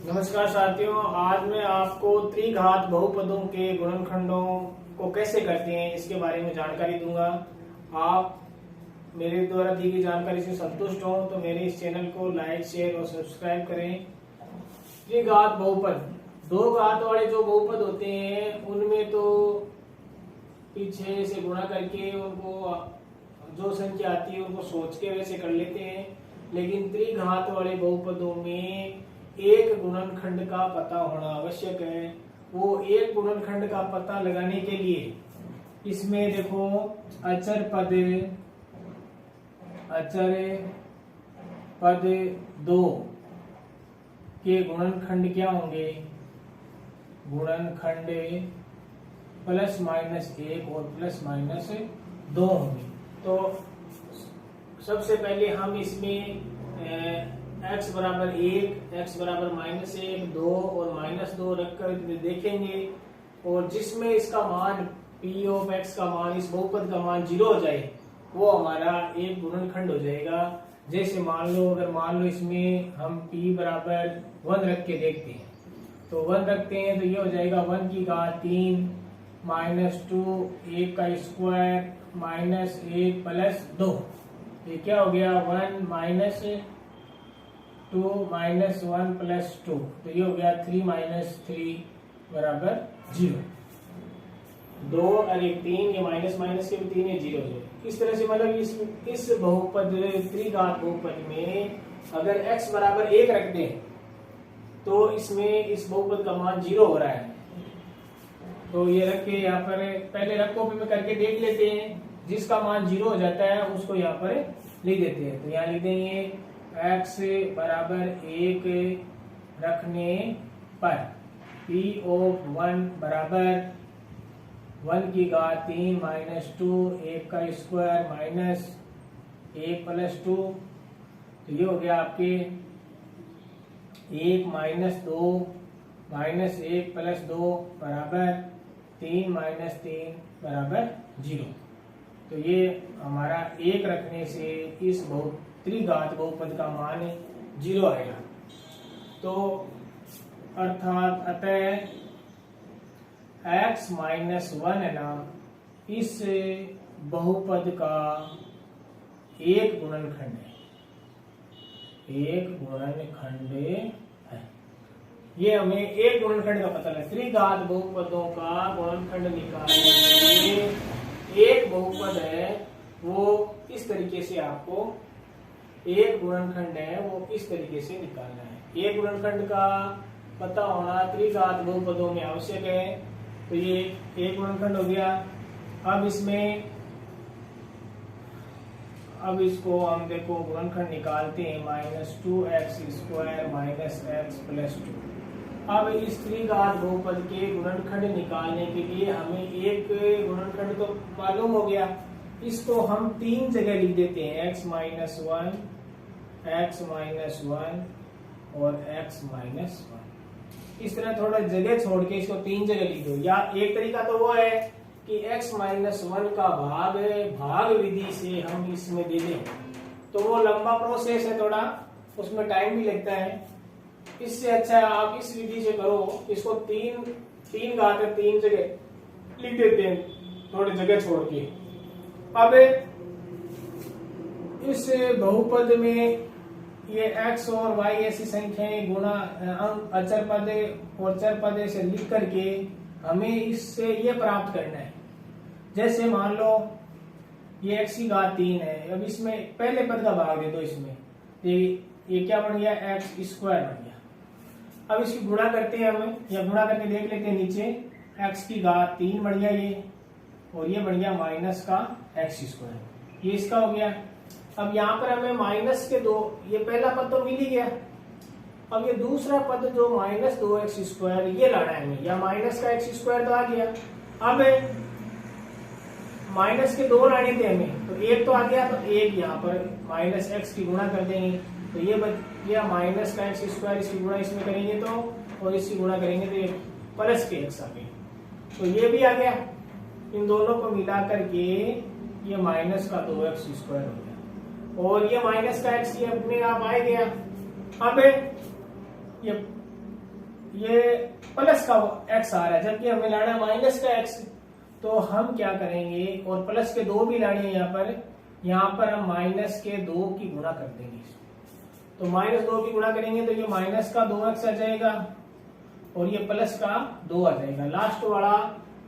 नमस्कार साथियों, आज मैं आपको त्रिघात बहुपदों के गुणनखंडों को कैसे करते हैं इसके बारे में जानकारी दूंगा। आप मेरे द्वारा दी गई जानकारी से संतुष्ट हो तो मेरे इस चैनल को लाइक, शेयर और सब्सक्राइब करें। त्रिघात बहुपद, दो घात वाले जो बहुपद होते हैं उनमें तो पीछे से गुणा करके उनको जो संख्या आती है उनको सोच के वैसे कर लेते हैं, लेकिन त्रिघात वाले बहुपदों में एक गुणनखंड का पता होना आवश्यक है। वो एक गुणनखंड का पता लगाने के लिए इसमें देखो अचर पद दो के गुणनखंड क्या होंगे? गुणनखंड प्लस माइनस एक और प्लस माइनस दो होंगे। तो सबसे पहले हम इसमें x बराबर एक, x बराबर माइनस एक, दो और माइनस दो रखकर देखेंगे, और जिसमें इसका मान p ऑफ x का मान, इस बहुपद का मान 0 हो जाए वो हमारा एक गुणनखंड हो जाएगा। जैसे अगर मान लो इसमें हम p बराबर 1 रख के देखते हैं, तो 1 रखते हैं तो ये हो जाएगा 1 की घात 3 माइनस 2, 1 का स्क्वायर माइनस 1 प्लस 2। ये क्या हो गया? 1 माइनस 2 माइनस 1 प्लस 2, तो ये हो गया 3 माइनस 3 बराबर 0। 2 और 1 3, ये माइनस माइनस के भी 3 है 0 है। इस तरह से मतलब इस बहुपद त्रिघात बहुपद में अगर x बराबर 1 रख दें तो इसमें इस बहुपद का मान 0 हो रहा है। तो ये रख के यहाँ पर पहले रफ कॉपी में करके देख लेते हैं। जिसका मान 0 हो जाता है उसको यहाँ पर लिख देते हैं। तो यहाँ लिख देंगे x बराबर 1 रखने पर p ऑफ 1 बराबर 1 की घात 3 माइनस 2, 1 का स्क्वायर माइनस 1 प्लस 2, तो ये हो गया आपके 1 माइनस 2 माइनस 1 प्लस 2 बराबर 3 माइनस 3 बराबर 0। तो ये हमारा 1 रखने से इस त्रिघात बहुपद का मान 0 आएगा। तो अतः x माइनस 1 है ना, इस बहुपद का एक गुणनखंड है, एक गुणनखंड है। ये हमें एक गुणनखंड का पता लगा। त्रिघात बहुपदों का गुणनखंड निकालने के लिए एक बहुपद है वो इस तरीके से, आपको एक गुणनखंड है वो इस तरीके से निकालना है। एक गुणनखंड का पता होना त्रिघात बहुपदों में आवश्यक है। तो ये एक गुणनखंड हो गया। अब इसको हम देखो गुणनखंड निकालते हैं, minus 2x square minus x plus 2। अब इस त्रिघात बहुपद के गुणनखंड निकालने के लिए हमें एक गुणनखंड तो मालूम हो गया, इसको हम 3 जगह लिख देते हैं, x माइनस 1, x माइनस 1 और x माइनस 1। इस तरह थोड़ा जगह छोड़ के इसको 3 जगह लिख दो। या एक तरीका तो वो है कि x माइनस 1 का भाग विधि से हम इसमें दे दें, तो वो लंबा प्रोसेस है, थोड़ा उसमें टाइम भी लगता है। इससे अच्छा आप इस विधि से करो, इसको 3 घात 3 जगह लिख देते हैं, थोड़ी जगह छोड़ के। अब इस बहुपद में ये x और y ऐसी संख्याएं गुणा अचर पद और चर पद से लिख करके हमें इससे ये प्राप्त करना है। जैसे मान लो ये x की घात 3 है, अब इसमें पहले पद का भाग दे दो, इसमें ये क्या बन गया? x स्क्वायर बन गया। अब इसकी गुणा करते हैं हम, या गुणा करके देख लेते हैं। नीचे x की घात 3 बढ़ गया ये, और ये बढ़ गया माइनस का x स्क्वायर, ये इसका हो गया। अब यहाँ पर हमें माइनस के 2, ये पहला पद तो मिल ही गया। अब ये दूसरा पद जो माइनस 2x स्क्वायर, ये लाना है हमें, या माइनस का x स्क्वायर तो आ गया। अब माइनस के 2 लाने थे हमें, तो 1 तो आ गया, तो 1 यहाँ पर माइनस x की गुणा कर देंगे, तो ये बच गया माइनस का x स्क्वायर। इसकी गुणा इसमें करेंगे तो, और इसकी गुणा करेंगे तो ये प्लस के x आ गए, तो ये भी आ गया। इन दोनों को मिला करके ये माइनस का 2x स्क्वायर हो गया। और ये माइनस का एक्स ये अपने आप आ गया। अब ये ये प्लस का एक्स आ रहा है, जबकि हमें लाना है माइनस का एक्स। तो हम क्या करेंगे, और प्लस के 2 भी लाने हैं यहाँ पर हम माइनस के 2 की गुणा कर देंगे। तो माइनस 2 की गुणा करेंगे तो ये माइनस का 2x आ जाएगा और ये प्लस का 2 आ जाएगा। लास्ट वाला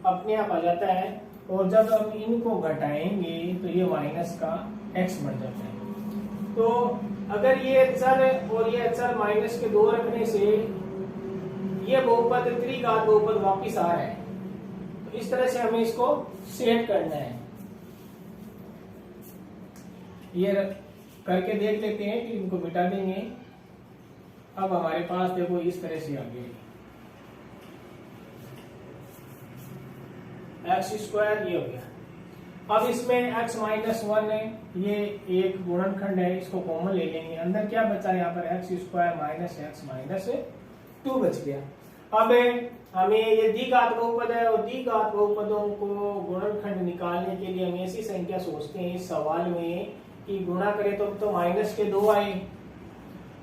अपने आप आ जाता है, और जब हम इनको घटाएंगे तो ये माइनस का x बन जाता है। तो अगर ये चर और ये चर माइनस के 2 रखने से ये बहुपद त्रिघात बहुपद वापिस आ रहा है। तो इस तरह से हमें इसको सेट करना है। ये करके देख लेते हैं कि इनको मिटा देंगे। अब हमारे पास देखो इस तरह से आ गई एक्स स्क्वायर, ये हो गया। अब इसमें x माइनस 1 है, ये एक गुणनखंड है, इसको कॉमन ले लेंगे। अंदर क्या बचा, यहाँ पर x square minus x minus 2 बच गया। अब हमें ये द्विघात बहुपद है, और द्विघात बहुपदों को गुणनखंड निकालने के लिए हम ऐसी संख्या सोचते हैं इस सवाल में कि गुणा करें तो माइनस के 2 आए,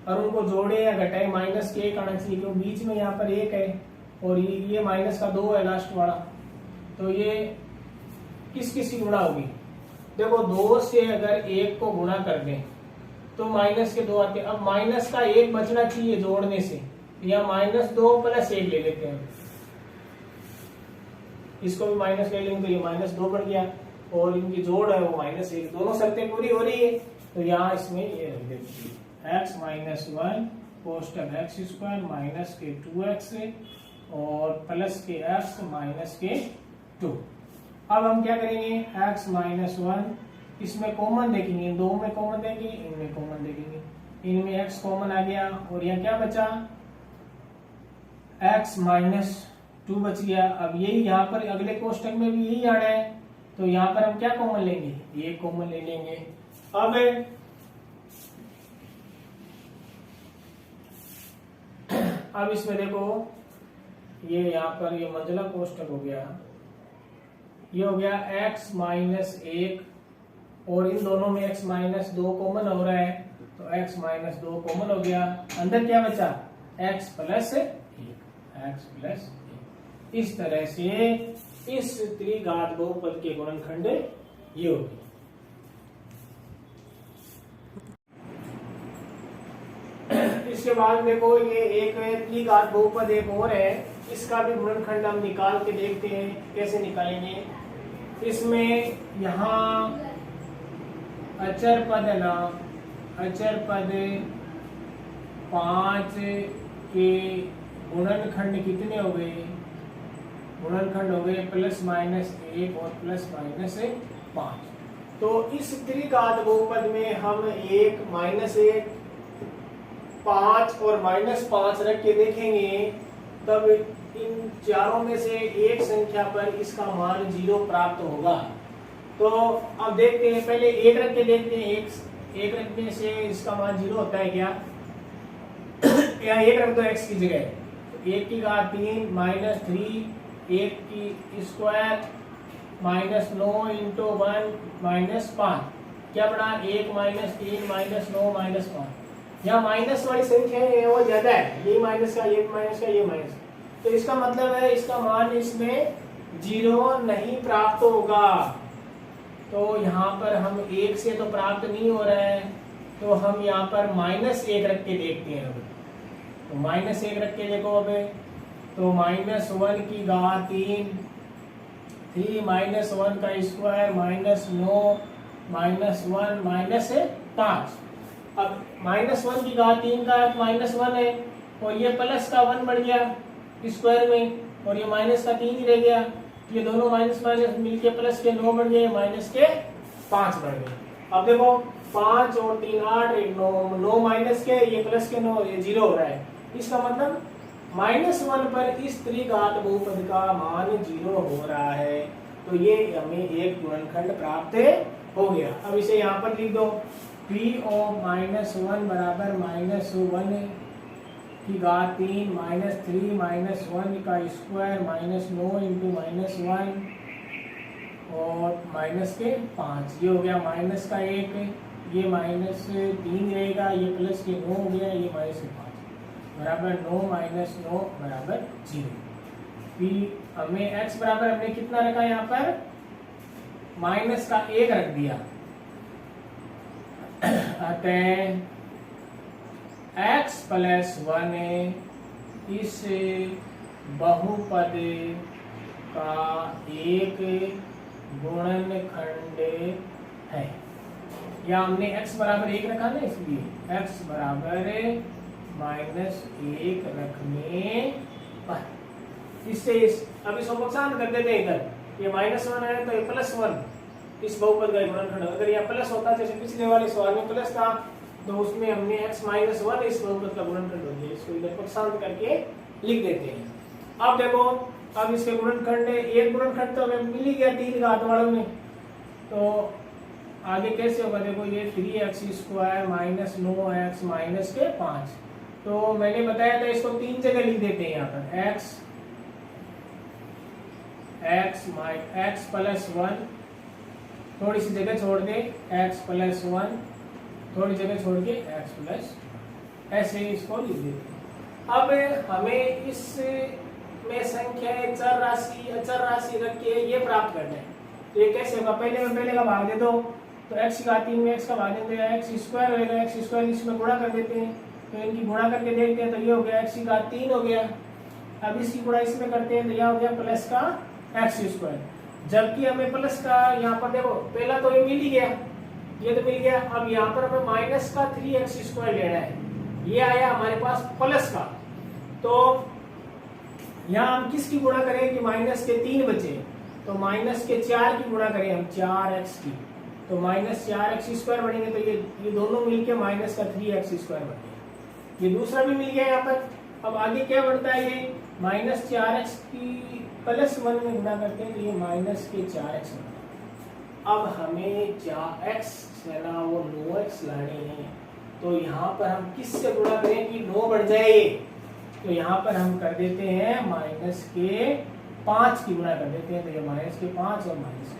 और उनको जोड़े या घटाए माइनस के 1 आना चाहिए, क्योंकि बीच में यहाँ पर 1 है और ये माइनस का 2 है लास्ट वाला। तो ये किस की गुणा होगी, देखो 2 से अगर 1 को गुणा कर दें तो माइनस के 2 आते हैं। अब माइनस का 1 बचना चाहिए जोड़ने से, या माइनस 2 प्लस 1 ले लेते हैं। इसको भी माइनस ले लेंगे तो ये माइनस 2 बढ़ गया, और इनकी जोड़ है वो माइनस 1, दोनों शर्तें पूरी हो रही है। तो यहाँ इसमें ये रख देते एक्स माइनस 1 कोष्टक एक्स स्क्वायर माइनस के 2x और प्लस के x माइनस के 2। अब हम क्या करेंगे, x माइनस 1 इसमें कॉमन देखेंगे, 2 में कॉमन देंगे, इनमें कॉमन देखेंगे, इनमें x कॉमन आ गया, और यहाँ क्या बचा x माइनस 2 बच गया। अब यही यहाँ पर अगले कोष्टक में भी यही आना है, तो यहाँ पर हम क्या कॉमन लेंगे, ये कॉमन ले लेंगे। अब इसमें देखो ये यहाँ पर ये मंझला कोष्टक हो गया, ये हो गया x माइनस 1, और इन दोनों में x माइनस 2 कॉमन हो रहा है, तो x माइनस 2 कॉमन हो गया। अंदर क्या बचा, x प्लस 1। इस तरह से इस त्रिघात बहुपद के गुणनखंड ये होगी। इसके बाद देखो ये एक त्रिघात बहुपद एक और है, इसका भी गुणनखंड हम निकाल के देखते हैं कैसे निकालेंगे। इसमें यहाँ अचर पद है ना, अचर पद 5 के गुणनखंड कितने हो गए, गुणनखंड हो गए प्लस माइनस 1 और प्लस माइनस 5। तो इस त्रिघात बहुपद में हम 1 माइनस 1 5 और माइनस 5 रख के देखेंगे, तब इन चारों में से एक संख्या पर इसका मान 0 प्राप्त होगा। तो अब देखते हैं, पहले 1 रख के देखते हैं, एक रखने से इसका मान 0 होता है क्या, या 1 रख दो x की जगह, 1 की घात 3 माइनस 3 1 की स्क्वायर माइनस 9 इंटू 1 माइनस 5, क्या बड़ा 1 माइनस 3 माइनस 9 माइनस 5। यहाँ माइनस वाली संख्या है वो ज्यादा है, ये माइनस का ये माइनस का ये माइनस, तो इसका मतलब है इसका मान इसमें 0 नहीं प्राप्त होगा। तो यहाँ पर हम 1 से तो प्राप्त नहीं हो रहा है, तो हम यहाँ पर माइनस 1 रख के देखते हैं। तो माइनस 1 रख के देखो अब, तो माइनस 1 की घात 3 माइनस 1 का स्क्वायर माइनस 9 माइनस 1 माइनस 5। अब माइनस 1 की घात 3 का माइनस 1 है, और ये प्लस का 1 बढ़ गया स्क्वायर में, और ये माइनस का 3 ही रह गया, ये दोनों माइनस माइनस मिलके प्लस के 9 बढ़ गए, माइनस के 5 बढ़ गए। अब देखो 5 और 3 8 9 माइनस के, ये प्लस के 9, ये 0 हो रहा है। इसका मतलब -1 पर इस त्रिघात बहुपद का मान 0 हो रहा है, तो ये हमें एक गुणनखंड प्राप्त हो गया। अब इसे यहाँ पर लिख दो, p ऑफ -1 बराबर -1 की घात 3 माइनस 3 माइनस 1 का स्क्वायर माइनस 9 इंटू -1 और माइनस के 5, ये हो गया माइनस का 1, ये -3 रहेगा, ये प्लस के 9 हो गया, ये -5। बराबर 9 माइनस 9 बराबर 0। फिर हमें x बराबर हमने कितना रखा यहाँ पर, माइनस का 1 रख दिया। अतः x प्लस 1 इस बहुपद का एक गुणनखंड है। या हमने x बराबर 1 रखा ना, इसलिए x बराबर -1 रखने पर इससे अब इसको नुकसान कर देते हैं। इधर ये -1 है तो ये +1 इस बहुपद का गुणनखंड। अगर यह प्लस होता, जैसे पिछले वाले सवाल में प्लस था, तो उसमें हमने x -1 इस बहुपद का गुणनखंड हो गया। इसको इधर नुकसान करके लिख देते हैं। अब देखो, अब इसके गुणनखंड, एक गुणनखंड तो हमें मिल ही गया 3 घात वालों में, तो आगे कैसे होगा, देखो ये 3x² - 9x -5। तो मैंने बताया था इसको 3 जगह लिख देते हैं। यहाँ पर x प्लस 1, थोड़ी सी जगह छोड़ दे x प्लस 1, थोड़ी जगह छोड़ के x प्लस, ऐसे इसको लिख देते हैं। अब हमें इस में संख्या, चर राशि, अचर राशि रख के ये प्राप्त करना है। तो ये कैसे होगा, पहले का भाग दे दो, तो x की घात 3 में x का भाग दे देगा, x² होगा, x² इसमें गुणा कर देते हैं। तो इनकी गुणा करके देखते हैं, तो ये हो गया x की घात 3 हो गया। अब इसकी गुणा इसमें करते हैं, तो यह हो गया प्लस का x²। जबकि हमें प्लस का यहाँ पर देखो, पहला तो ये मिल ही गया, ये तो मिल गया। अब यहाँ पर हमें माइनस का 3x² लेना है, ये आया हमारे पास प्लस का। तो यहाँ हम किसकी गुणा करें कि माइनस के 3 बचे, तो माइनस के 4 की गुणा करें हम, 4x की, तो -4x² बनेंगे। तो ये दोनों मिलके माइनस का 3x² बन गया। ये दूसरा भी मिल गया यहाँ पर। अब आगे क्या बढ़ता है, ये -4x की +1 में गुणा करते हैं, तो ये माइनस के 4x बनता है। अब हमें 4x है ना, वो 9x लाने हैं। तो यहाँ पर हम किससे गुणा करें कि 9 बढ़ जाए, तो यहाँ पर हम कर देते हैं -5 की गुणा कर देते हैं। तो ये -5 और -5,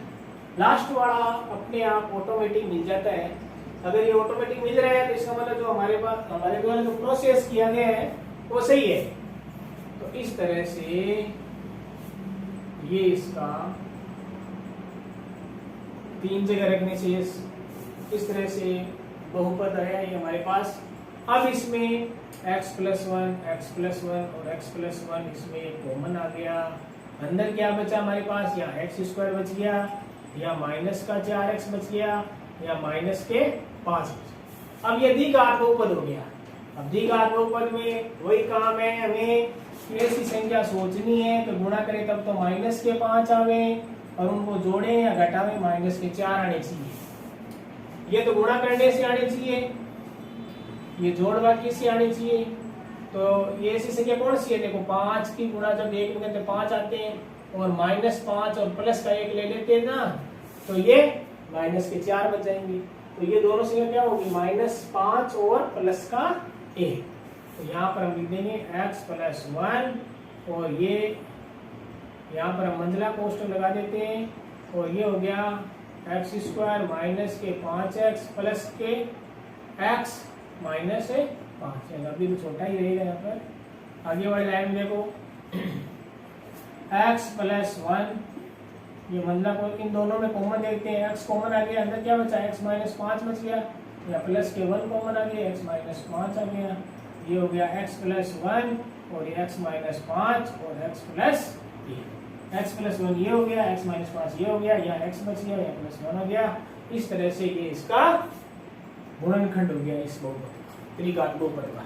लास्ट वाला अपने आप ऑटोमेटिक मिल जाता है। अगर ये ऑटोमेटिक मिल रहा है तो इसका मतलब जो हमारे द्वारा जो प्रोसेस किया गया है वो सही है। तो इस तरह से ये इसका 3 जगह रखने से इस तरह से बहुपद है ये हमारे पास। अब इसमें x प्लस 1 और x प्लस 1 इसमें कॉमन आ गया। अंदर क्या बचा हमारे पास, या x² बच गया, या माइनस का 4x बच गया, या माइनस के 5 बच। अब ये द्विघात बहुपद हो गया। अब द्विघात बहुपद में वही काम है, हमें ऐसी संख्या सोचनी है तो गुणा करें तब तो माइनस के 5 आवे, और उनको जोड़े या घटावे माइनस के 4 आने चाहिए। ये तो गुणा करने से आने चाहिए, ये जोड़ बाकी से आने चाहिए। तो ये ऐसी संख्या कौन सी है, देखो 5 की गुणा जब 1 में करते 5 आते हैं, और -5 और प्लस का 1 ले लेते हैं ना, तो ये माइनस के 4 बच जाएंगे। तो ये दोनों संख्या क्या होगी, -5 और प्लस का 1। तो यहाँ पर हम लिख देंगे x प्लस 1, और ये यहाँ पर हम मंझला कोष्ठक लगा देते हैं, और ये हो गया x² माइनस के 5x प्लस के x माइनस 5। अभी तो छोटा ही रहेगा। यहाँ पर आगे वाली लाइन देखो, x प्लस 1, ये मंझला को इन दोनों में कॉमन देखते हैं, x कॉमन आ गया, अंदर क्या बचा x -5 बच गया, या प्लस के 1 कॉमन आ गया, x -5 आ गया। ये हो गया x प्लस 1 और ये x -5 और x प्लस 1 ये हो गया, x -5 ये हो गया, या x बच गया, या +1 हो गया। इस तरह से ये इसका गुणनखंड हो गया इस बहुपद, त्रिघात बहुपद का।